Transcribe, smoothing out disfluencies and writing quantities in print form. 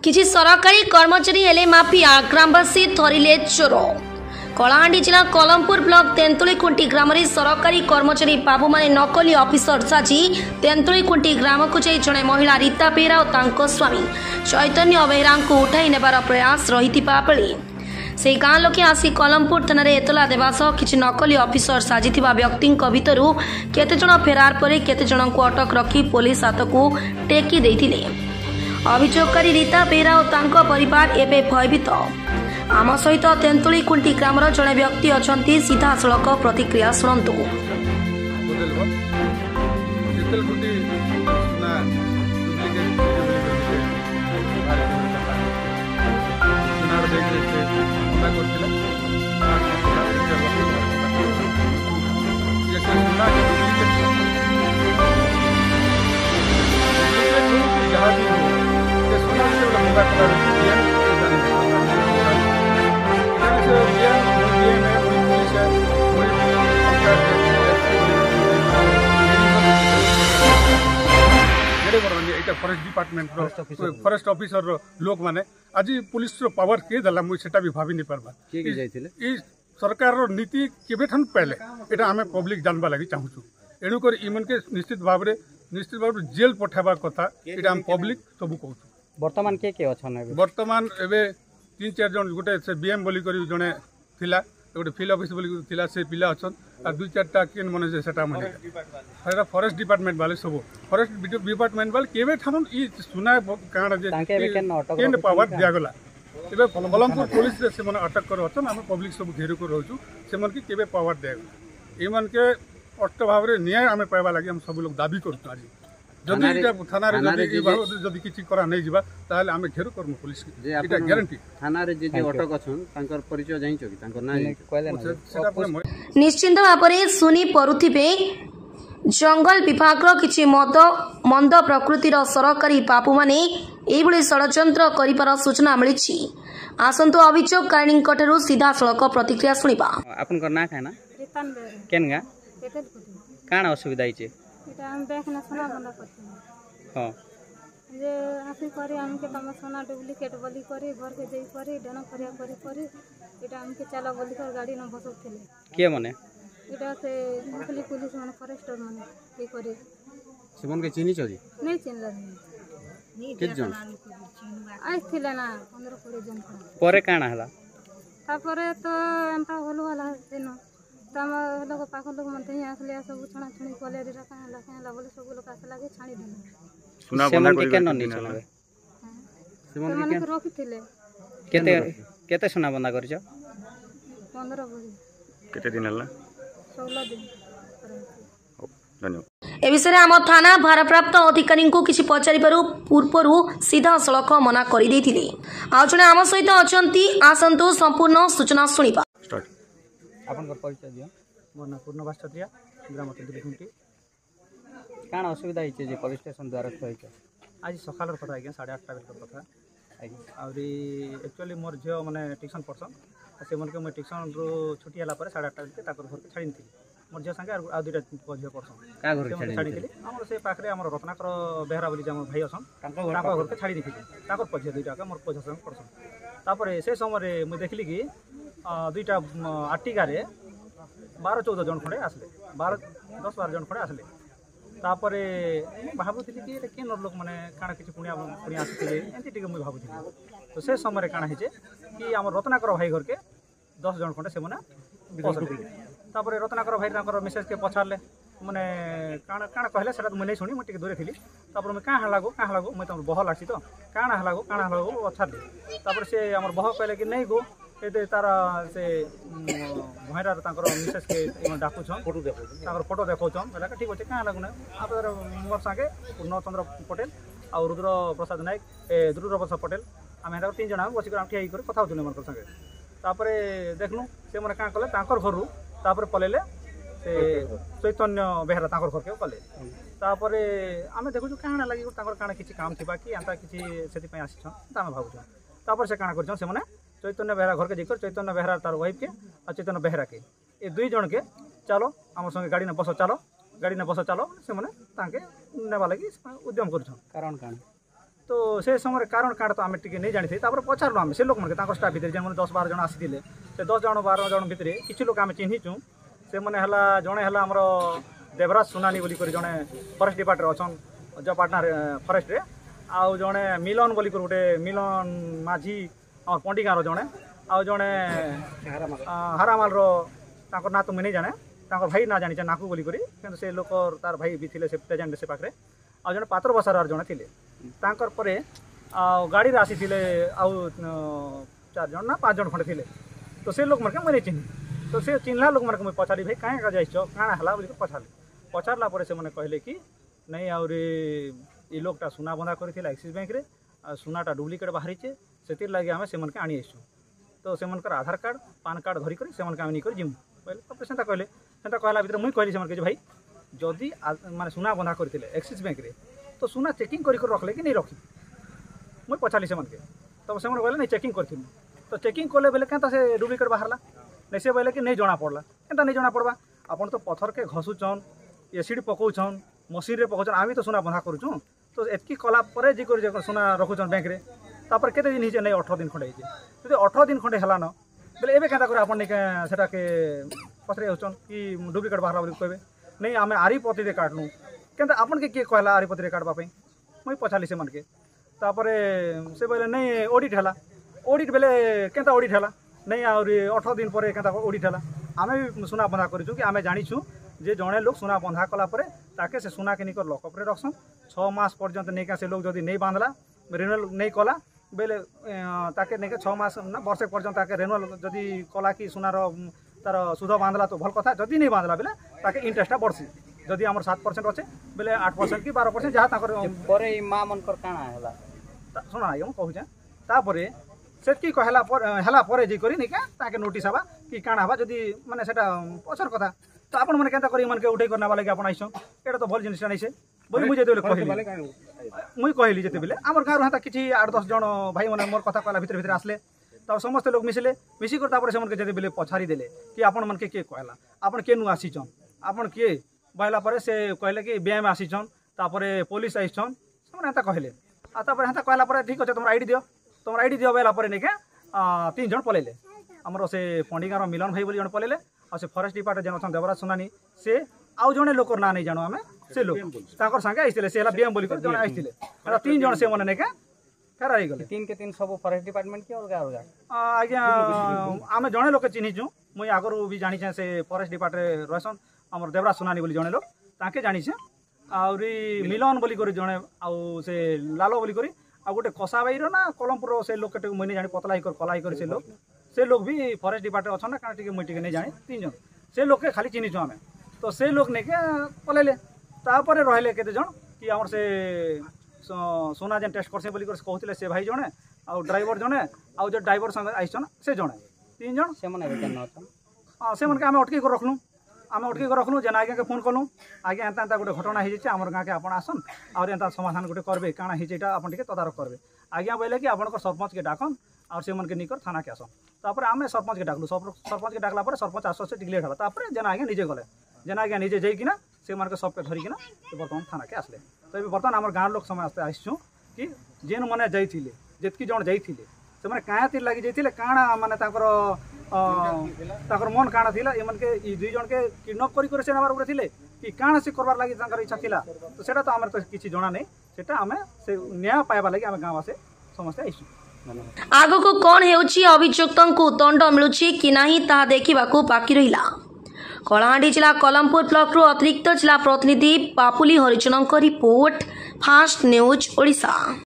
किछि सरकारी कर्मचारी हेले माफिया ग्रामवासी थरिले चोर। कलाहांडी जिला कलमपुर ब्लॉक तेंतुलीखुंटी ग्राम में सरकारी कर्मचारी बाबू माने नकली ऑफिसर साजी तेंतुलीखुंटी ग्राम को जाई जणे महिला रीता बेहरा और तांको स्वामी चैतन्य बेहरा को उठाई नेबार प्रयास रहितिबा बेले से गाँ लोके आसी कलमपुर थाना एतला देवा सह किछि नकली ऑफिसर साजिथिबा व्यक्तिंक भितरु केते जण फेरार परे केते जण को अटक रखी पुलिस हाथकू टेकी देथिले। अभियोगकारी रीता बेहरा और तांको परिवार एबे भयभीत। आम सहित तेंतुलीखुंटी ग्रामर जड़े व्यक्ति अछंती सीधा सड़क प्रतिक्रिया शुणु। फॉरेस्ट डिपार्टमेंट फॉरेस्ट ऑफिसर लोक माने आज पुलिस पावर किए देला मुझे सेटा भी भाभी नहीं पारबा ई सरकार रो नीति केबेठन पहले एटा हमें पब्लिक जानबा लागि चाहूछु एणु कर इमन के निश्चित भाव जेल पठाबा कथा एटा हम पब्लिक सब कहूछु। वर्तमान के अछन वर्तमान एबे 3-4 जन गोटे से बीएम बोली करी जने थिला गोटे फील्ड ऑफिस बोली थिला से पिला अछन आ 2-4टा केन मने जे सेटा मने फेरा फॉरेस्ट डिपार्टमेंट वाले सब फॉरेस्ट डिपार्टमेंट वाले केबे ठान ई सुना काण जे केन पावर दिया गला एबे कलमपुर पुलिस रे से मने अटक कर अछन हम पब्लिक सब घेर कर रहछु से मन के केबे पावर दिया गला ई मन के अष्ट भाव रे न्याय हमें पाइबा लागि हम सब लोग दाबी करछु। आज जदि थाना रे जदि किछि करा नै जिबा ताले हमें घेर करमु पुलिस के एटा गारंटी। थाना रे जे अटक अछन तांकर परिचय जाइछो कि तांकर ना कहले निश्चिंत भाବରେ सुनी परुथिबे जंगल विभाग किछि मंद प्रकृतिर सरकारी बाबू माने एभଳି षडयंत्र करिपार सूचना मिलिछि। आसंतो अभियोगकारिणी ठरू सीधा सड़क प्रतिक्रिया सुनिबा। आपन ना खाना केनगा काना असुविधा हिचे এটা আমি ব্যাংক না সোনা বন্ধ করতে हां যে আসি করে আমাকে তম সোনা ডুপ্লিকেট বলি করে ঘর के देई করে ডন করিয়া করে এটা আমাকে চালা বলি করে গাড়ি ন বসতেলে के माने এটা সে নকলি পুলিশ মানে ফরেস্টার মানে কি করে সিমন के চিনি চলি नहीं चिनला के जन आई थिले ना 15-20 जन परे काना हला तापरे तो एंता होलो वाला दिन तम लोग पाख लोग मनते ही आसले सब छणा छणी कोले रे काला बोले सब लोग आसला के छाणी देले सुना बंदा करी के ननी चलबे सिमन के रोकी थिले केते केते सुना बंदा करछ 15 बजे केते दिन हला 16 दिन। धन्यवाद। ए विषय आम थाना भारप्राप्त अधिकारी को किसी पचारिबारु पूर्वरु सीधा सड़क मना कर देथिले। आ जणे आम सहित अछंती आसंतु संपूर्ण सूचना सुनिबा। आपन को परिचय दियो मोर ना पूर्णवास छत्रिया ग्राम तेंतुलीखुंटी। काना असुविधा हिचे जे पुलिस स्टेशन द्वारा होइछ आज सकालर कथा आज्ञा 8:30 बेल कथा आउरी एक्चुअली मोर झियो माने ट्यूशन पढ़सन से मन के मैं ट्यूशन रो छुट्टी हला पर 8:30 बेल ताकर घर के छाड़ी थी मोर झियो संगे आ दुटा झियो पढ़सन का घर छाड़ी थी हमर से पाखरे हमर रत्नाकर बेहरा बोली जे हमर भाई असन ताको घर के छाड़ी थी ताकर पझियो दुटा के मोर पझसन पढ़सन तापर से समय रे मैं देखली कि दुईटा आर्टिका रे 12-14 जन खड़े आसले 10-12 जन खड़े आसले तापर भावुली कि केन लोक मैंने काଣା किसी पुणिया आसते एमती टे मुझे भावुली तो से समय काଣା है कि आम रत्नाकर भाई घर के 10 जन खंडे से रत्नाकर भाई मेसेज के पचारे मैंने काଣା काଣା कहले से मुझे नहीं शुणी मुझे दूरे थी मैं क्या लागू मैं तुम बह लगी तो काଣା लागू अच्छा तापर से आम बह कहले कि नहीं गो ये तार से भैरार मिसेस के डाकुन फोटो देखौन बोला ठीक अच्छे क्या लगुना आप मोर सागे पूर्णचंद्र पटेल आ रुद्र प्रसाद नायक रुद्र प्रसाद पटेल आम 3 जन बसिक ठिया कर कथा होने मन सागे तापर देखलु से मैंने क्या कले घर तापर पलैले से चैतन्य बेहरा घर के कले तापर आम देखु क्या लगे क्या किसी काम थी कि एंता किसी से आम भावुँ तापर से क्या कर चैतन्य बेहरा घर के जाकर चैतन्य बेहरा तार वाइफ के और चैतन्य बेहरा के ये 2 जन के चलो आम संगे गाड़ी ने बस चलो से मैंने नेवा लगी उद्यम कर कारण कारण तो से समय कारण काण तो आम टे नहीं जानी पचारू आम से लोक मैंने स्टाफ भितर जो 10-12 जन आसी से 10 जन 12 जन भितर किसी लोक आम चिन्हीचु से मैंने जड़े है आमर देवराज सुनानी बोली जड़े फरेस्ट डिपार्टमेंट अच्छा जो पार्टनर फरेस्ट रे आउ जड़े मिलन बोली गोटे मिलन माझी आम पंडी गाँव जड़े आउ जड़े हारामाल ना तो मुझे नहीं जाने भाई ना जानी नाकू बोली कि से लोक तार भाई भी थे से प्रेजेंट से पाखे आ जड़े पात्र बसार जड़े थे तांकर गाड़ी आसी आउ 4 जन ना 5 जन खंडे थे तो से लोक मैं चिन्ह तो से चिन्हला लोक मैं मुझे पचारि भाई कहीं जाइछ काଣା है बोल पचारला से मैंने कहले कि नहीं आउरी ये लोकटा सुना बंधा कर एक्सिस बैंक रे सुनाटा डुप्लिकेट बाहरी से लगे आम से आनी आसु तो से आधार कार्ड पान कार्ड धरिक से नहीं जिमु कहले से कहले से कहला भर मुझे कहली से भाई जदि माने सुना बंधा करते एक्सिस बैंक रे तो सुना चेकिंग कर रखले कि नहीं रखी मुझे पचारि से तब से कहले नहीं चेकिंग करी तो चेकिंग कले बेले क्या से डुप्लिकेट बाहरला नहीं से बोले कि नहीं जना पड़ला क्या नहीं जना पड़वा आपन तो पत्थर के घसुचन एसिड पकाउछन मशीन रे पकाउछन आम तो सुना बंधा करूँ तो एतकी कलापर जी कर सुना रखुचन बैंक रे तापर केते दिन हिजे नहीं 18 दिन खंडे हिजे जदि 18 दिन खंडे हला न बोले एबे केता करे आपन नहीं सेटा के पथरे होचन कि डुप्लिकेट बाहरला बोली कहबे नहीं आमे आरी पति रे काटनु केनता आपन के किए कहला आरी पति रे काटबा पई मुई पछाली से मन के तापरे से बोले नहीं ऑडिट हला ऑडिट बेले केनता ऑडिट हला नहीं आउरी 18 दिन पर केनता ऑडिट हला आमे भी सुना बंधा करिछु कि आमे जानिछु जे जड़े लोग सुना बंधा कला परे ताके से सुना के निकर लकअप रे रखसन 6 मास पर्यंत नहीं का से लोग जदि नहीं बांधला रिन्यूअल नहीं कला बेले ताके नहीं 6 मास ना वर्ष पर्यंत ताके रिन्यूअल जदि कला कि सुनार तार सुध बांधला तो भल कथा जदि नहीं बांधला बेले ताके इंटरेस्टा बढ़सी जदि हमर 7% अच्छे बेले 8% कि 12% जहाँ ताकर परे माँ मनकर काଣା हैला सुना आगे मु कहूँ तापरे सेटकी कहला पर जी करी निका ताके नोटिस हवा कि काଣା हवा जदि माने सेटा पछर कथा तो आपण माने केनता करी मन के उठे करना वाला कि आपण आइछो एटा तो भल जिनिसटा नै से बोली मुझे जेते कहली मुई कहली जेते बेले हमर गाँव हाता किछि 8-10 जन भाई माने मोर कथा कहला भीतर आसले तब समस्त लोग मिसिले मिसी कर तापर से मन के जेते बेले पछारी देले कि आपण मन के कहला आपण केनु आसीछन आपण के बहला पर से कहले कि बीएम आसीछन तापर पुलिस आइछन से माने हाता कहले आ तापर हाता कहला पर ठीक अछि तुम आईडी दियो बेला पर नै के 3 जन पलेले हमरो से पंडिगार मिलन भाई बोली जन पलेले आ से फॉरेस्ट डिपार्टमेंट जन अछन देवराज सुनानी से आउ जने लोकर ना नहीं जानो आमे से लोग ताकर संगे आइथिले से हला बीएम बोली कर जने आइथिले आ 3 जन से मने नै के फेर आई गले 3 के 3 सब फॉरेस्ट डिपार्टमेंट के अलगा अलगा आज्ञा आमे जने लोक चिन्हिचु मुई आगरो भी जानि छे से फॉरेस्ट डिपार्टमेंट रहसन हमर देवराज सुनानी बोली जने लोग ताके जानि छे आउरी मिलन बोली कर जने आउ से लालो बोली करी आ गोटे कसाबाई ना कलमपुर से लोक के मुझे जानी पतला कला कर से लोग भी फॉरेस्ट डिपार्टमेंट अच्छा ना क्या मुझे नहीं जाने 3 जन से लोग के खाली चिन्हिचु आम तो से लोग नहीं के पलैले तापर रहिले केते जन कि आमर से सोना जेन टेस्ट करसे बोली कहते से भाई जड़े आउ ड्राइवर जड़े आउ जो ड्राइवर संगे आइसन से जड़े 3 जन से मन के आम अटकी कर रखलु आम अटकी कर रखलु जेना आज्ञा के फोन कलु आज्ञा एंता गोटे घटना हो जाए आम गाँव के आप आसन और एंता समाधान गोटे करबे काଣା होटा आप तदारख करबे आज्ञा बोले कि आप सरपंच के डाकन और से मन के निकर थाना के आसन तापर आम सरपंच के डाकलु सरपंच के डाकला पर सरपंच आस से डिक्लेयर हला तापर जेना आज्ञा निजे गले जेना आज्ञा निजे जाइकिना से मन के सबके धरिकिना बर्तमान थाना के आसले तो बर्तमान आम गाँव लोक समस्ते आसछुँ कि जेन मैंने जाइथिले जेतकी जन जाइथिले से मैंने क्या तीर लगी जाइथिले काଣା माने ताकर मन काଣା थिला ए मन के 2 जन के किडनैप करी से नबार थिले कि काଣା से करबार लागि ताकर इच्छा थिला तो सेटा तो आमर तो किछि जणा नै सेटा आमे से न्याय पाइबा लागि आमे गाँव से समस्या आइसु आगको कौन हेउछि अभियुक्तंकु दंड मिलुछि कि नाही ता देखिबाकू बाकी रहिला। कलाहांडी जिला कलमपुर ब्लॉक रो अतिरिक्त जिला प्रतिनिधि पापुली हरिजनक रिपोर्ट फास्ट न्यूज ओडिशा।